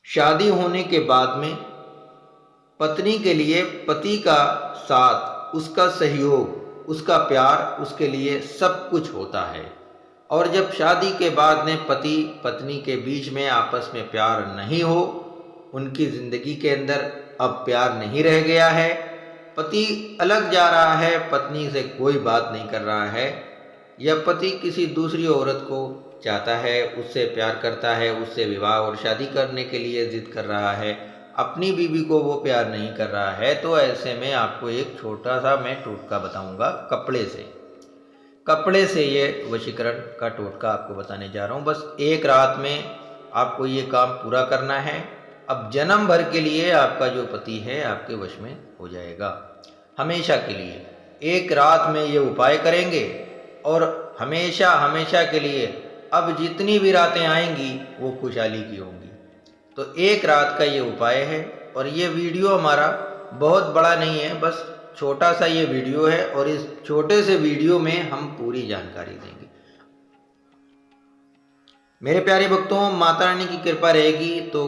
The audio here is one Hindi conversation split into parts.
शादी होने के बाद में पत्नी के लिए पति का साथ, उसका सहयोग, उसका प्यार उसके लिए सब कुछ होता है। और जब शादी के बाद में पति पत्नी के बीच में आपस में प्यार नहीं हो, उनकी ज़िंदगी के अंदर अब प्यार नहीं रह गया है, पति अलग जा रहा है, पत्नी से कोई बात नहीं कर रहा है, या पति किसी दूसरी औरत को चाहता है, उससे प्यार करता है, उससे विवाह और शादी करने के लिए जिद कर रहा है, अपनी बीवी को वो प्यार नहीं कर रहा है, तो ऐसे में आपको एक छोटा सा मैं टोटका बताऊंगा कपड़े से ये वशीकरण का टोटका आपको बताने जा रहा हूँ। बस एक रात में आपको ये काम पूरा करना है। अब जन्म भर के लिए आपका जो पति है आपके वश में हो जाएगा, हमेशा के लिए। एक रात में ये उपाय करेंगे और हमेशा हमेशा के लिए अब जितनी भी रातें आएंगी वो खुशहाली की होंगी। तो एक रात का ये उपाय है, और ये वीडियो हमारा बहुत बड़ा नहीं है, बस छोटा सा ये वीडियो है, और इस छोटे से वीडियो में हम पूरी जानकारी देंगे। मेरे प्यारे भक्तों, माता रानी की कृपा रहेगी तो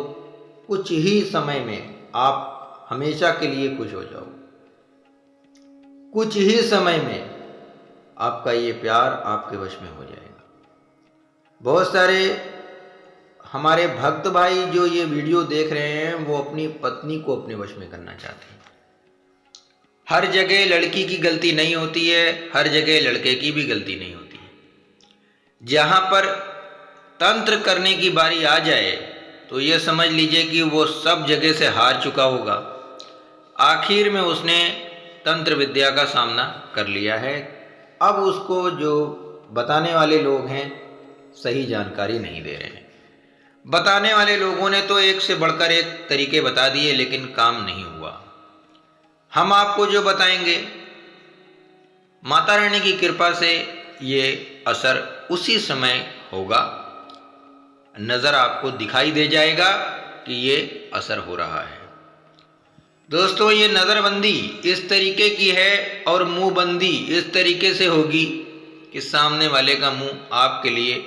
कुछ ही समय में आप हमेशा के लिए खुश हो जाओ। कुछ ही समय में आपका ये प्यार आपके वश में हो जाएगा। बहुत सारे हमारे भक्त भाई जो ये वीडियो देख रहे हैं वो अपनी पत्नी को अपने वश में करना चाहते हैं। हर जगह लड़की की गलती नहीं होती है, हर जगह लड़के की भी गलती नहीं होती है। जहाँ पर तंत्र करने की बारी आ जाए तो ये समझ लीजिए कि वो सब जगह से हार चुका होगा। आखिर में उसने तंत्र विद्या का सामना कर लिया है। अब उसको जो बताने वाले लोग हैं सही जानकारी नहीं दे रहे हैं। बताने वाले लोगों ने तो एक से बढ़कर एक तरीके बता दिए, लेकिन काम नहीं हुआ। हम आपको जो बताएंगे माता रानी की कृपा से ये असर उसी समय होगा, नज़र आपको दिखाई दे जाएगा कि ये असर हो रहा है। दोस्तों, ये नज़रबंदी इस तरीके की है और मुंहबंदी इस तरीके से होगी कि सामने वाले का मुंह आपके लिए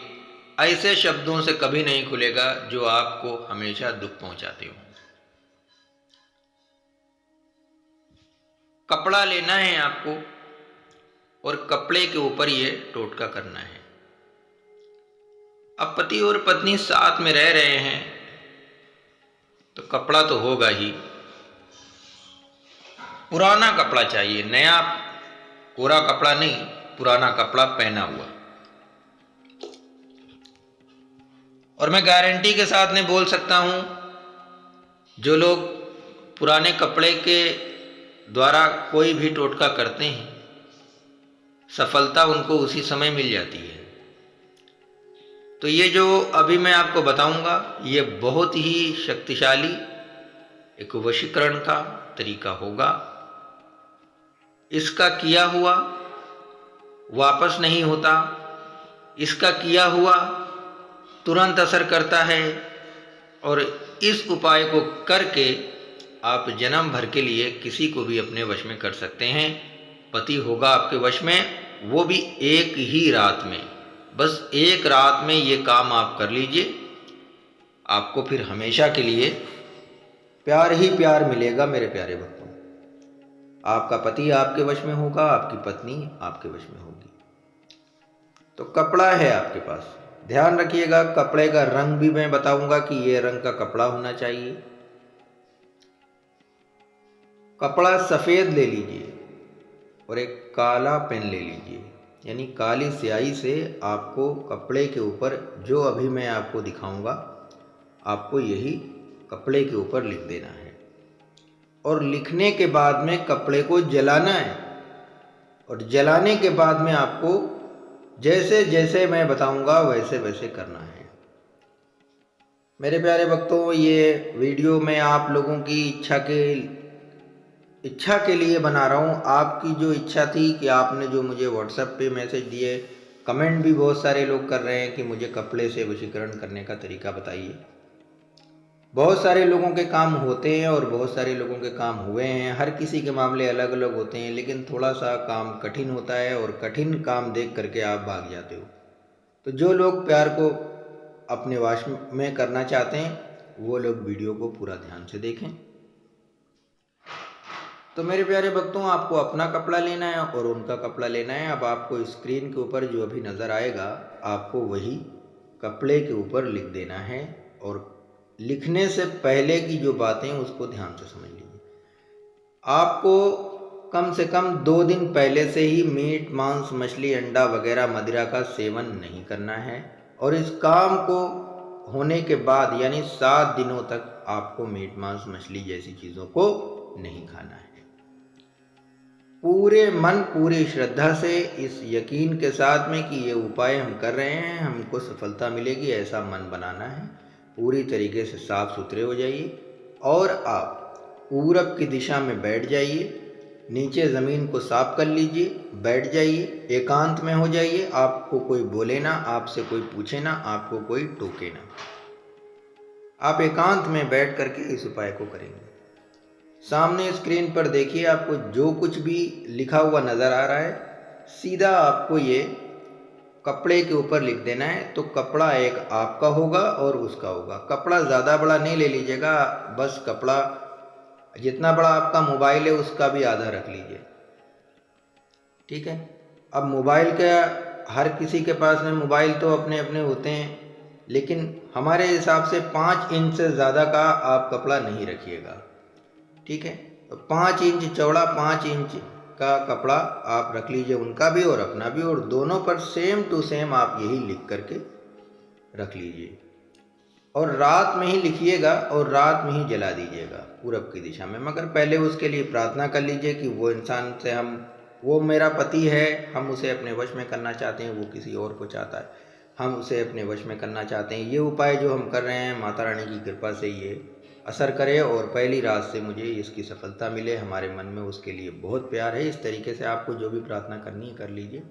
ऐसे शब्दों से कभी नहीं खुलेगा जो आपको हमेशा दुख पहुंचाते हो। कपड़ा लेना है आपको और कपड़े के ऊपर ये टोटका करना है। अब पति और पत्नी साथ में रह रहे हैं तो कपड़ा तो होगा ही। पुराना कपड़ा चाहिए, नया कोरा कपड़ा नहीं, पुराना कपड़ा पहना हुआ। और मैं गारंटी के साथ में बोल सकता हूं, जो लोग पुराने कपड़े के द्वारा कोई भी टोटका करते हैं सफलता उनको उसी समय मिल जाती है। तो ये जो अभी मैं आपको बताऊंगा ये बहुत ही शक्तिशाली एक वशीकरण का तरीका होगा। इसका किया हुआ वापस नहीं होता, इसका किया हुआ तुरंत असर करता है। और इस उपाय को करके आप जन्म भर के लिए किसी को भी अपने वश में कर सकते हैं। पति होगा आपके वश में, वो भी एक ही रात में। बस एक रात में ये काम आप कर लीजिए, आपको फिर हमेशा के लिए प्यार ही प्यार मिलेगा। मेरे प्यारे भक्तों, आपका पति आपके वश में होगा, आपकी पत्नी आपके वश में होगी। तो कपड़ा है आपके पास, ध्यान रखिएगा। कपड़े का रंग भी मैं बताऊंगा कि ये रंग का कपड़ा होना चाहिए। कपड़ा सफ़ेद ले लीजिए और एक काला पेन ले लीजिए, यानी काली स्याही से आपको कपड़े के ऊपर जो अभी मैं आपको दिखाऊंगा आपको यही कपड़े के ऊपर लिख देना है। और लिखने के बाद में कपड़े को जलाना है, और जलाने के बाद में आपको जैसे जैसे मैं बताऊंगा वैसे वैसे करना है। मेरे प्यारे भक्तों, ये वीडियो मैं आप लोगों की इच्छा के लिए बना रहा हूँ। आपकी जो इच्छा थी कि आपने जो मुझे व्हाट्सएप पे मैसेज दिए, कमेंट भी बहुत सारे लोग कर रहे हैं कि मुझे कपड़े से वशीकरण करने का तरीका बताइए। बहुत सारे लोगों के काम होते हैं और बहुत सारे लोगों के काम हुए हैं। हर किसी के मामले अलग अलग होते हैं, लेकिन थोड़ा सा काम कठिन होता है और कठिन काम देख करके आप भाग जाते हो। तो जो लोग प्यार को अपने वश में करना चाहते हैं वो लोग वीडियो को पूरा ध्यान से देखें। तो मेरे प्यारे भक्तों, आपको अपना कपड़ा लेना है और उनका कपड़ा लेना है। अब आपको स्क्रीन के ऊपर जो अभी नज़र आएगा, आपको वही कपड़े के ऊपर लिख देना है, और लिखने से पहले की जो बातें उसको ध्यान से समझ लीजिए। आपको कम से कम 2 दिन पहले से ही मीट, मांस, मछली, अंडा वगैरह मदिरा का सेवन नहीं करना है, और इस काम को होने के बाद यानी 7 दिनों तक आपको मीट, मांस, मछली जैसी चीज़ों को नहीं खाना है। पूरे मन, पूरी श्रद्धा से, इस यकीन के साथ में कि ये उपाय हम कर रहे हैं, हमको सफलता मिलेगी, ऐसा मन बनाना है। पूरी तरीके से साफ सुथरे हो जाइए और आप पूरब की दिशा में बैठ जाइए। नीचे ज़मीन को साफ कर लीजिए, बैठ जाइए, एकांत में हो जाइए। आपको कोई बोले ना, आपसे कोई पूछे ना, आपको कोई टोके ना। आप एकांत में बैठ करके इस उपाय को करेंगे। सामने स्क्रीन पर देखिए, आपको जो कुछ भी लिखा हुआ नज़र आ रहा है, सीधा आपको ये कपड़े के ऊपर लिख देना है। तो कपड़ा एक आपका होगा और उसका होगा। कपड़ा ज़्यादा बड़ा नहीं ले लीजिएगा, बस कपड़ा जितना बड़ा आपका मोबाइल है उसका भी आधा रख लीजिए, ठीक है। अब मोबाइल का हर किसी के पास में मोबाइल तो अपने अपने होते हैं, लेकिन हमारे हिसाब से 5 इंच से ज़्यादा का आप कपड़ा नहीं रखिएगा, ठीक है। तो 5 इंच चौड़ा, 5 इंच का कपड़ा आप रख लीजिए, उनका भी और अपना भी, और दोनों पर सेम टू सेम आप यही लिख करके रख लीजिए। और रात में ही लिखिएगा और रात में ही जला दीजिएगा पूरब की दिशा में। मगर पहले उसके लिए प्रार्थना कर लीजिए कि वो इंसान से वो मेरा पति है, हम उसे अपने वश में करना चाहते हैं, वो किसी और को चाहता है, हम उसे अपने वश में करना चाहते हैं। ये उपाय जो हम कर रहे हैं, माता रानी की कृपा से ये असर करे और पहली रात से मुझे इसकी सफलता मिले। हमारे मन में उसके लिए बहुत प्यार है। इस तरीके से आपको जो भी प्रार्थना करनी है कर लीजिए।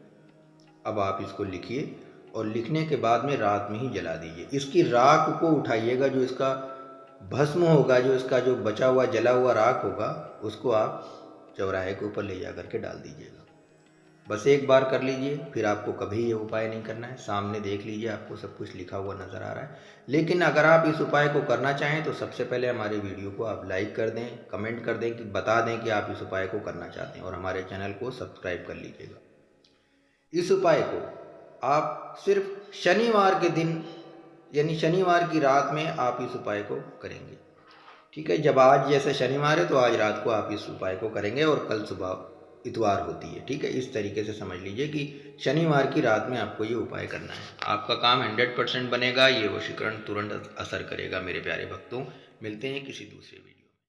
अब आप इसको लिखिए और लिखने के बाद में रात में ही जला दीजिए। इसकी राख को उठाइएगा, जो इसका भस्म होगा, जो इसका जो बचा हुआ जला हुआ राख होगा, उसको आप चौराहे के ऊपर ले जा करके डाल दीजिएगा। बस एक बार कर लीजिए, फिर आपको कभी ये उपाय नहीं करना है। सामने देख लीजिए, आपको सब कुछ लिखा हुआ नज़र आ रहा है। लेकिन अगर आप इस उपाय को करना चाहें तो सबसे पहले हमारे वीडियो को आप लाइक कर दें, कमेंट कर दें, कि बता दें कि आप इस उपाय को करना चाहते हैं, और हमारे चैनल को सब्सक्राइब कर लीजिएगा। इस उपाय को आप सिर्फ शनिवार के दिन यानी शनिवार की रात में आप इस उपाय को करेंगे, ठीक है। जब आज जैसे शनिवार है तो आज रात को आप इस उपाय को करेंगे और कल सुबह इतवार होती है, ठीक है। इस तरीके से समझ लीजिए कि शनिवार की रात में आपको ये उपाय करना है। आपका काम 100% बनेगा। ये वशीकरण तुरंत असर करेगा मेरे प्यारे भक्तों। मिलते हैं किसी दूसरे वीडियो।